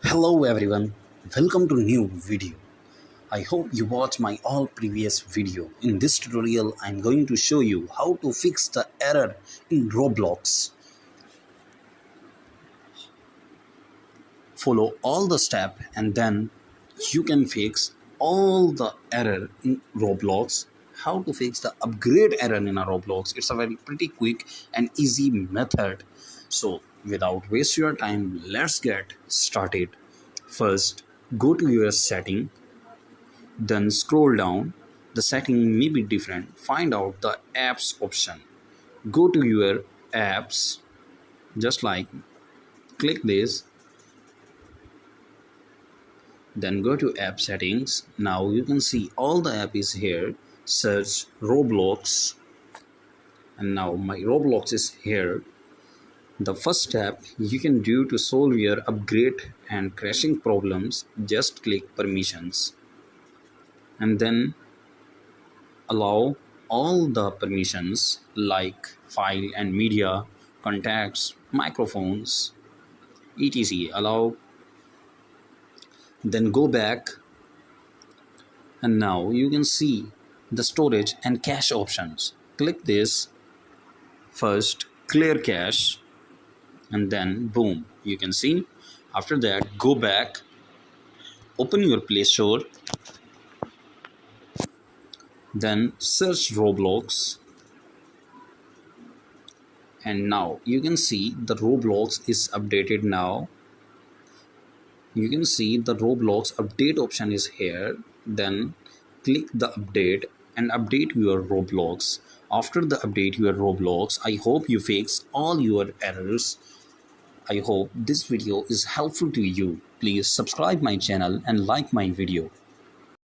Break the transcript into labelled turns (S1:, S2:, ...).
S1: Hello everyone, welcome to new video. I hope you watched my all previous video. In this tutorial I am going to show you how to fix the error in Roblox. Follow all the steps and then you can fix all the error in Roblox. How to fix the upgrade error in a Roblox. It's a very pretty quick and easy method. So without waste your time, let's get started. First, go to your setting, then scroll down. The setting may be different. Find out the apps option. Go to your apps, just like click this, then go to app settings. Now you can see all the app is here. Search Roblox, and now my Roblox is here. The first step you can do to solve your upgrade and crashing problems, just click permissions and then allow all the permissions like file and media, contacts, microphones, etc. Allow, then go back, and now you can see the storage and cache options. Click this first, clear cache, and then boom, you can see. After that, go back, open your Play Store, then search Roblox, and now you can see the Roblox is updated. Now you can see the Roblox update option is here. Then click the update and update your Roblox. After the update your Roblox, I hope you fix all your errors. I hope this video is helpful to you. Please subscribe my channel and like my video.